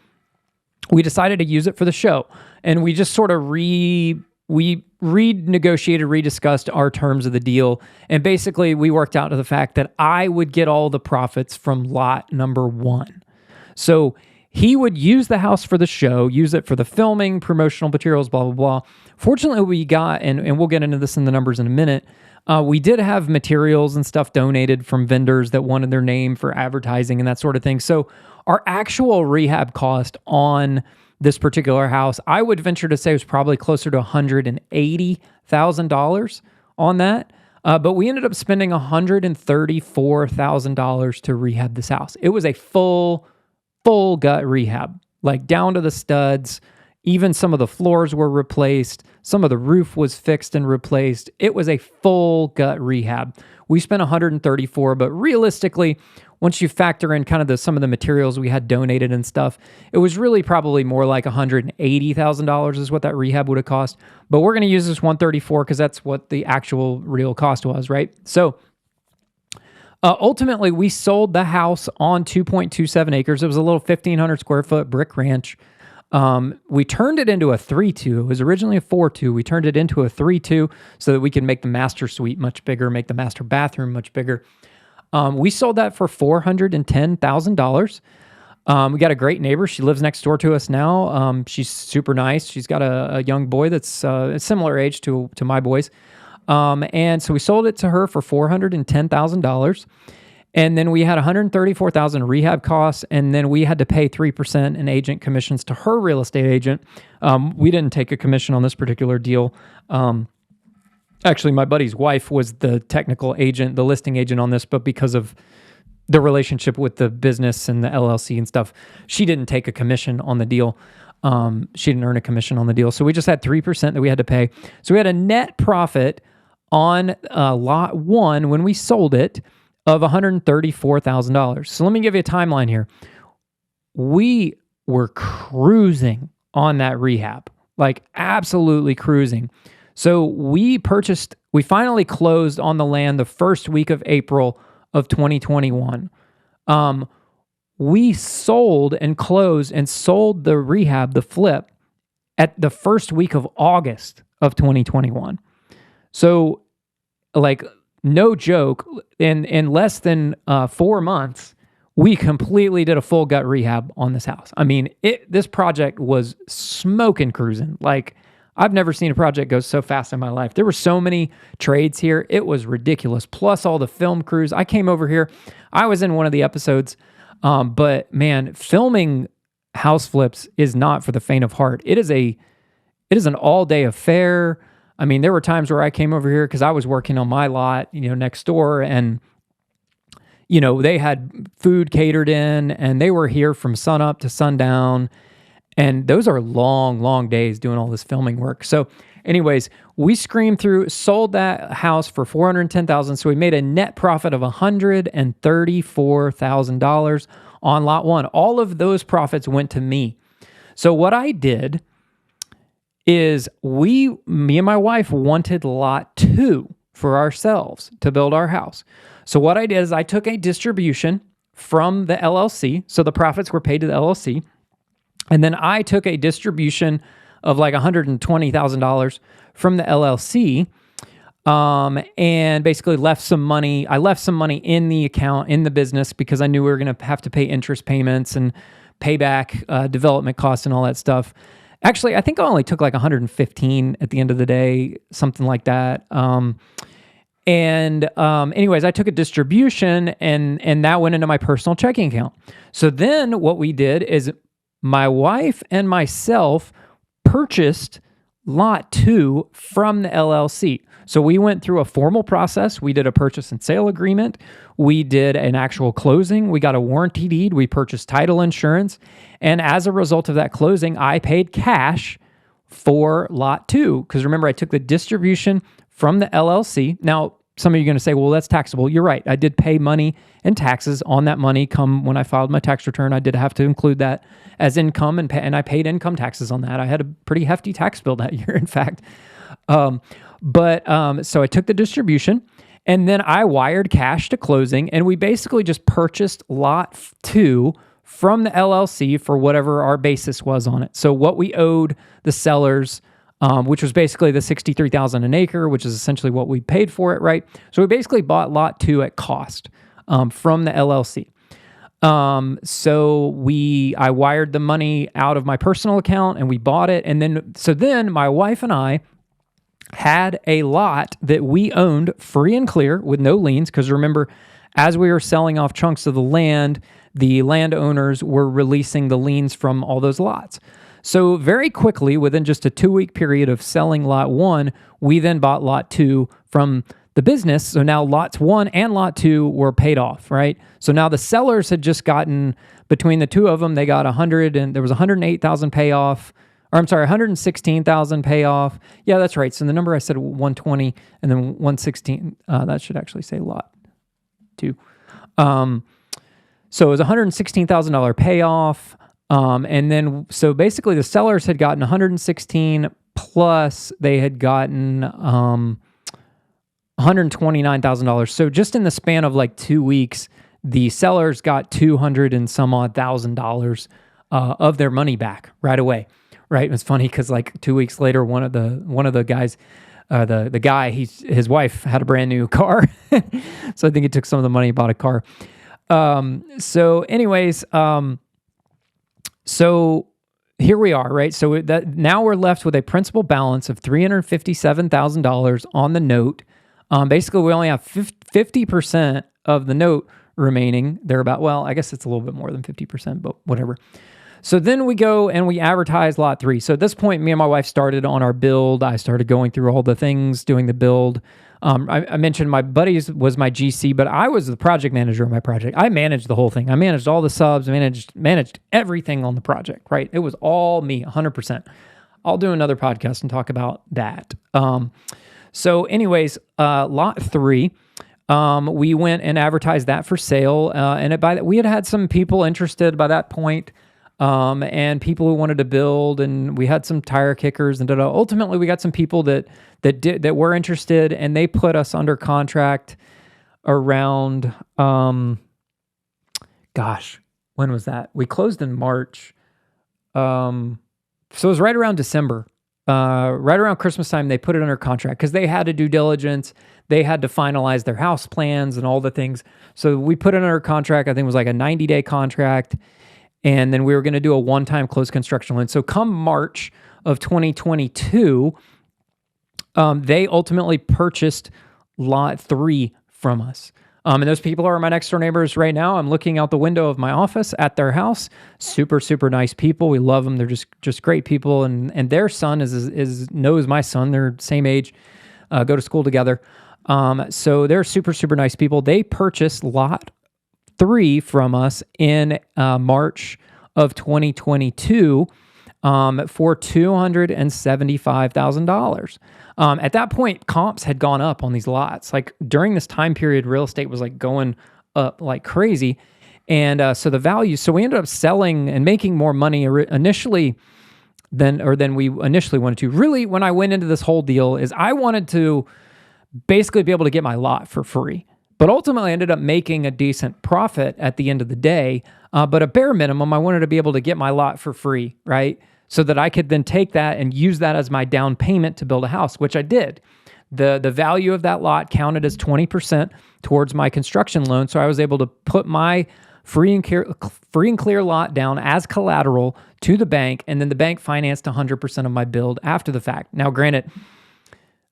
we decided to use it for the show. And we just sort of we renegotiated, rediscussed our terms of the deal. And basically, we worked out to the fact that I would get all the profits from lot number 1. So he would use the house for the show, use it for the filming, promotional materials, blah, blah, blah. Fortunately, we got, and we'll get into this in the numbers in a minute, we did have materials and stuff donated from vendors that wanted their name for advertising and that sort of thing. So our actual rehab cost on this particular house, I would venture to say was probably closer to $180,000 on that. But we ended up spending $134,000 to rehab this house. It was a full gut rehab, like down to the studs. Even some of the floors were replaced. Some of the roof was fixed and replaced. It was a full gut rehab. We spent $134,000, but realistically, once you factor in kind of some of the materials we had donated and stuff, it was really probably more like $180,000 is what that rehab would have cost. But we're going to use this $134,000 because that's what the actual real cost was, right? So ultimately, we sold the house on 2.27 acres. It was a little 1,500 square foot brick ranch. We turned it into a 3-2. It was originally a 4-2. We turned it into a 3-2 so that we could make the master suite much bigger, make the master bathroom much bigger. We sold that for $410,000. We got a great neighbor. She lives next door to us now. She's super nice. She's got a young boy that's a similar age to my boys. And so we sold it to her for $410,000. And then we had $134,000 rehab costs, and then we had to pay 3% in agent commissions to her real estate agent. We didn't take a commission on this particular deal. Actually, my buddy's wife was the technical agent, the listing agent on this, but because of the relationship with the business and the LLC and stuff, she didn't take a commission on the deal. She didn't earn a commission on the deal. So we just had 3% that we had to pay. So we had a net profit on lot 1 when we sold it of $134,000. So let me give you a timeline here. We were cruising on that rehab, like absolutely cruising. So we finally closed on the land the first week of April of 2021. We sold and closed and sold the rehab, the flip, at the first week of August of 2021. So like, no joke, in less than 4 months, we completely did a full gut rehab on this house. I mean, this project was smoking cruising. Like, I've never seen a project go so fast in my life. There were so many trades here. It was ridiculous. Plus all the film crews. I came over here. I was in one of the episodes, but man, filming house flips is not for the faint of heart. It is an all-day affair. I mean, there were times where I came over here because I was working on my lot, next door, and, they had food catered in, and they were here from sunup to sundown, and those are long, long days doing all this filming work. So anyways, we screamed through, sold that house for $410,000, so we made a net profit of $134,000 on lot 1. All of those profits went to me. So what I did is me and my wife wanted lot 2 for ourselves to build our house. So what I did is I took a distribution from the LLC. So the profits were paid to the LLC. And then I took a distribution of like $120,000 from the LLC and basically left some money. I left some money in the account, in the business, because I knew we were going to have to pay interest payments and pay back development costs and all that stuff. Actually, I think I only took like 115 at the end of the day, something like that. Anyways, I took a distribution and that went into my personal checking account. So then what we did is my wife and myself purchased lot 2 from the LLC. So we went through a formal process. We did a purchase and sale agreement. We did an actual closing. We got a warranty deed. We purchased title insurance. And as a result of that closing, I paid cash for lot 2. Because remember, I took the distribution from the LLC. Now, some of you are going to say, well, that's taxable. You're right. I did pay money and taxes on that money. When I filed my tax return, I did have to include that as income, and I paid income taxes on that. I had a pretty hefty tax bill that year, in fact. So I took the distribution, and then I wired cash to closing, and we basically just purchased lot 2 from the LLC for whatever our basis was on it. So what we owed the sellers, which was basically the $63,000 an acre, which is essentially what we paid for it, right? So we basically bought lot 2 at cost from the LLC. I wired the money out of my personal account, and we bought it. And then my wife and I had a lot that we owned free and clear with no liens, because remember, as we were selling off chunks of the landowners were releasing the liens from all those lots. So very quickly, within just a 2-week period of selling lot 1, we then bought lot 2 from the business. So now lots 1 and lot 2 were paid off, right? So now the sellers had just gotten, between the two of them, they got there was $108,000 payoff, or I'm sorry, 116,000 payoff. Yeah, that's right. So the number I said 120 and then 116, that should actually say lot 2. So it was $116,000 payoff. And then, so basically the sellers had gotten 116 plus they had gotten, $129,000. So just in the span of like 2 weeks, the sellers got $200 and some odd $1,000 of their money back right away. Right? It was funny because like 2 weeks later, one of the guys, the guy, his wife had a brand new car. So I think he took some of the money and bought a car. So here we are, right? So now we're left with a principal balance of $357,000 on the note. Basically, we only have 50% of the note remaining. I guess it's a little bit more than 50%, but whatever. So then we go and we advertise lot 3. So at this point, me and my wife started on our build. I started going through all the things, doing the build. I mentioned my buddy was my GC, but I was the project manager of my project. I managed the whole thing. I managed all the subs, managed everything on the project, right? It was all me, 100%. I'll do another podcast and talk about that. So anyways, lot 3, we went and advertised that for sale. We had some people interested by that point. And people who wanted to build, and we had some tire kickers, and ultimately we got some people that were interested, and they put us under contract around, when was that? We closed in March. So it was right around December, right around Christmas time, they put it under contract because they had to do diligence. They had to finalize their house plans and all the things. So we put it under contract. I think it was like a 90-day contract. And then we were going to do a one-time closed construction loan. So come March of 2022, they ultimately purchased lot 3 from us. And those people are my next door neighbors right now. I'm looking out the window of my office at their house. Super, super nice people. We love them. They're just great people. And their son knows my son. They're same age, go to school together. So they're super, super nice people. They purchased lot 3 from us in March of 2022 for $275,000. At that point, comps had gone up on these lots. Like during this time period, real estate was like going up like crazy. And so we ended up selling and making more money initially than we initially wanted to. Really, when I went into this whole deal is I wanted to basically be able to get my lot for free. But ultimately, I ended up making a decent profit at the end of the day. But a bare minimum, I wanted to be able to get my lot for free, right? So that I could then take that and use that as my down payment to build a house, which I did. The value of that lot counted as 20% towards my construction loan. So I was able to put my free and clear lot down as collateral to the bank, and then the bank financed 100% of my build after the fact. Now, granted,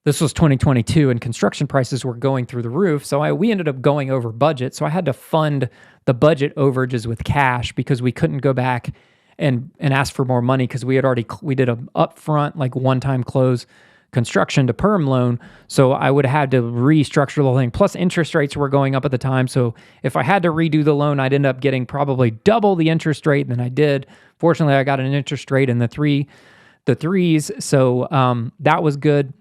this was 2022 and construction prices were going through the roof. So we ended up going over budget. So I had to fund the budget overages with cash because we couldn't go back and ask for more money because we did a upfront, like one-time close construction to perm loan. So I would have had to restructure the whole thing. Plus interest rates were going up at the time. So if I had to redo the loan, I'd end up getting probably double the interest rate than I did. Fortunately, I got an interest rate in the threes. So that was good.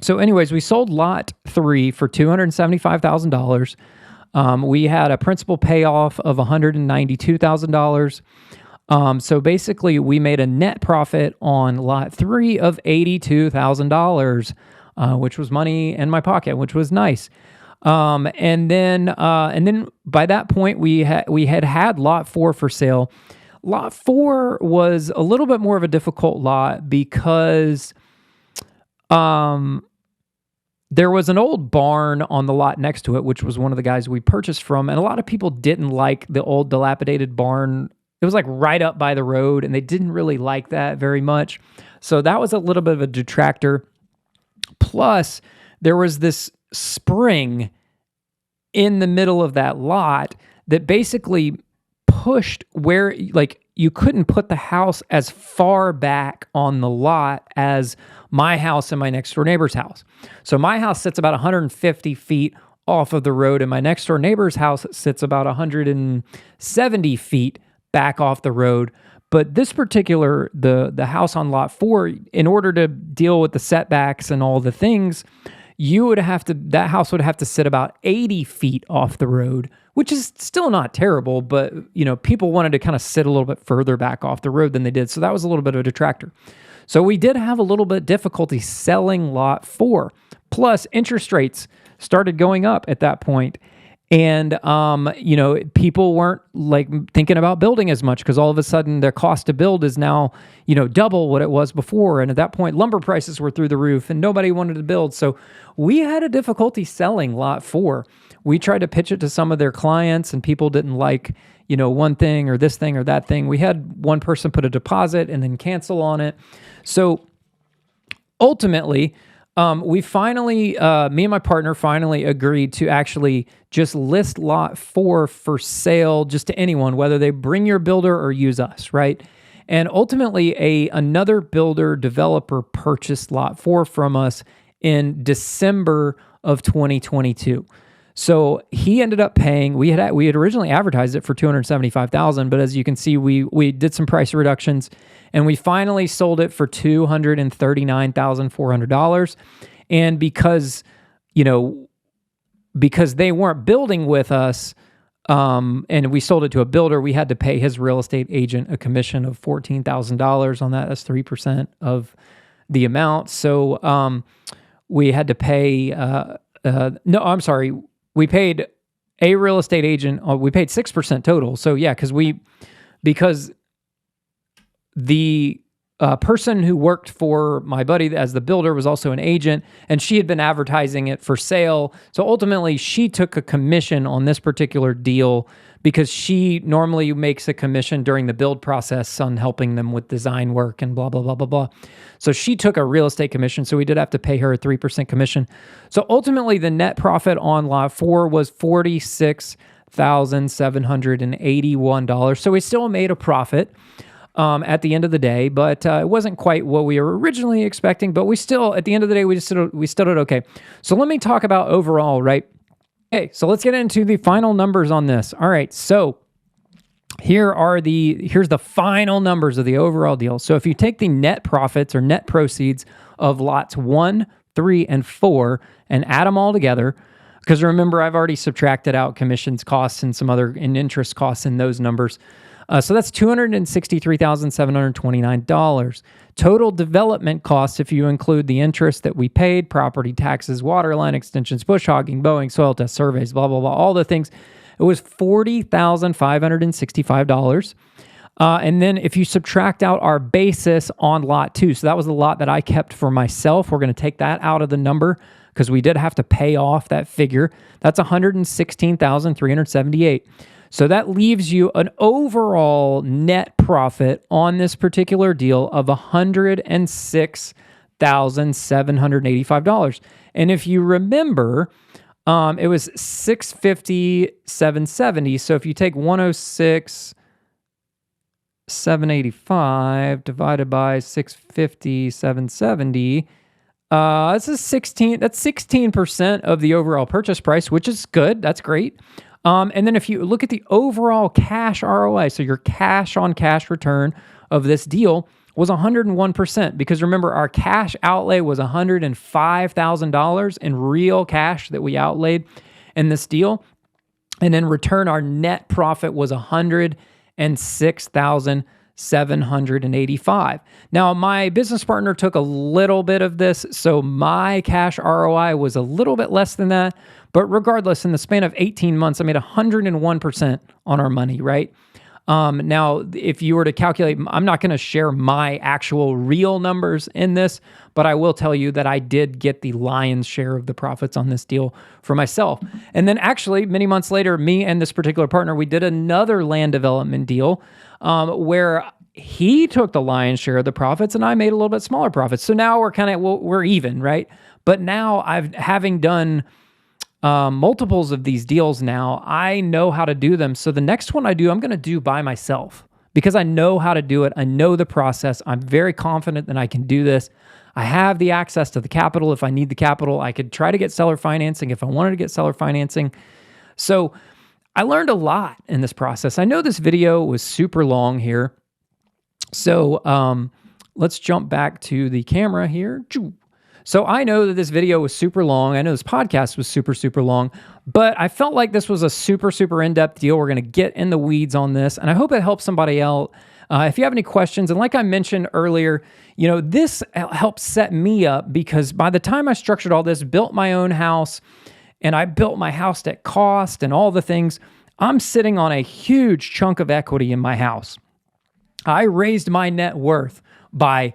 So anyways, we sold lot 3 for $275,000. We had a principal payoff of $192,000. So basically, we made a net profit on lot 3 of $82,000, which was money in my pocket, which was nice. And then by that point, we had lot 4 for sale. Lot 4 was a little bit more of a difficult lot because there was an old barn on the lot next to it, which was one of the guys we purchased from, and a lot of people didn't like the old dilapidated barn. It was like right up by the road, and they didn't really like that very much. So that was a little bit of a detractor. Plus, there was this spring in the middle of that lot that basically pushed where, like, you couldn't put the house as far back on the lot as my house and my next door neighbor's house. So my house sits about 150 feet off of the road, and my next door neighbor's house sits about 170 feet back off the road. But this particular, the house on lot 4, in order to deal with the setbacks and all the things, that house would have to sit about 80 feet off the road, which is still not terrible, but people wanted to kind of sit a little bit further back off the road than they did. So that was a little bit of a detractor. So we did have a little bit of difficulty selling lot 4. Plus, interest rates started going up at that point. And, people weren't like thinking about building as much because all of a sudden their cost to build is now, double what it was before. And at that point, lumber prices were through the roof and nobody wanted to build. So we had a difficulty selling lot 4. We tried to pitch it to some of their clients and people didn't like, one thing or this thing or that thing. We had one person put a deposit and then cancel on it. So ultimately, me and my partner finally agreed to actually just list lot 4 for sale just to anyone, whether they bring your builder or use us, right? And ultimately, another builder developer purchased lot 4 from us in December of 2022. So he ended up paying. We had originally advertised it for $275,000, but as you can see, we did some price reductions, and we finally sold it for $239,400. And because they weren't building with us, and we sold it to a builder, we had to pay his real estate agent a commission of $14,000 on that. That's 3% of the amount. So we had to pay. We paid a real estate agent. We paid 6% total. So yeah, because the person who worked for my buddy as the builder was also an agent, and she had been advertising it for sale. So ultimately, she took a commission on this particular deal because she normally makes a commission during the build process on helping them with design work and blah, blah, blah, blah, blah. So she took a real estate commission, so we did have to pay her a 3% commission. So ultimately, the net profit on lot 4 was $46,781. So we still made a profit at the end of the day, but it wasn't quite what we were originally expecting, but we still, at the end of the day, we stood it okay. So let me talk about overall, right? Okay, so let's get into the final numbers on this. All right, so here's the final numbers of the overall deal. So if you take the net profits or net proceeds of lots 1, 3, and 4 and add them all together, because remember, I've already subtracted out commissions costs and some other interest costs in those numbers. So that's $263,729. Total development costs, if you include the interest that we paid, property taxes, water line extensions, bush hogging, mowing, soil test, surveys, blah, blah, blah, all the things, it was $40,565. And then if you subtract out our basis on lot 2, so that was the lot that I kept for myself, we're going to take that out of the number because we did have to pay off that figure. That's $116,378. So that leaves you an overall net profit on this particular deal of $106,785. And if you remember, it was $650,770. So if you take $106,785 divided by $650,770, that's 16% of the overall purchase price, which is good. That's great. And then if you look at the overall cash ROI, so your cash on cash return of this deal was 101%, because remember, our cash outlay was $105,000 in real cash that we outlaid in this deal. And in return, our net profit was $106,785. Now, my business partner took a little bit of this, so my cash ROI was a little bit less than that. But regardless, in the span of 18 months, I made 101% on our money, right? Now, if you were to calculate, I'm not going to share my actual real numbers in this, but I will tell you that I did get the lion's share of the profits on this deal for myself. And then actually, many months later, me and this particular partner, we did another land development deal where he took the lion's share of the profits and I made a little bit smaller profits. So now we're even, right? But now having done multiples of these deals now, I know how to do them. So the next one I do, I'm going to do by myself because I know how to do it. I know the process. I'm very confident that I can do this. I have the access to the capital. If I need the capital, I could try to get seller financing if I wanted to get seller financing. So I learned a lot in this process. I know this video was super long here. So let's jump back to the camera here. So I know that this video was super long. I know this podcast was super, super long, but I felt like this was a super, super in-depth deal. We're going to get in the weeds on this, and I hope it helps somebody out. If you have any questions, and like I mentioned earlier, this helped set me up because by the time I structured all this, built my own house, and I built my house at cost and all the things, I'm sitting on a huge chunk of equity in my house. I raised my net worth by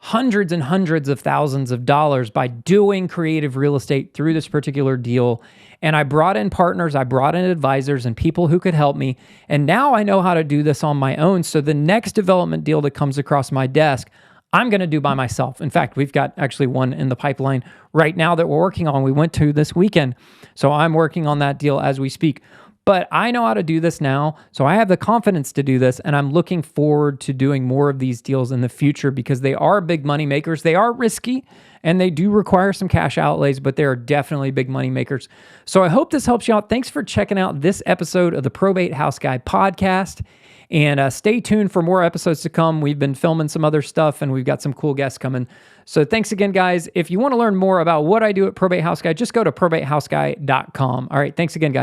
hundreds and hundreds of thousands of dollars by doing creative real estate through this particular deal. And I brought in partners, I brought in advisors and people who could help me. And now I know how to do this on my own. So the next development deal that comes across my desk, I'm going to do by myself. In fact, we've got actually one in the pipeline right now that we're working on. We went to this weekend. So I'm working on that deal as we speak. But I know how to do this now, so I have the confidence to do this, and I'm looking forward to doing more of these deals in the future because they are big money makers. They are risky, and they do require some cash outlays, but they are definitely big money makers. So I hope this helps you out. Thanks for checking out this episode of the Probate House Guy Podcast, and stay tuned for more episodes to come. We've been filming some other stuff, and we've got some cool guests coming. So thanks again, guys. If you want to learn more about what I do at Probate House Guy, just go to probatehousiguy.com. All right, thanks again, guys.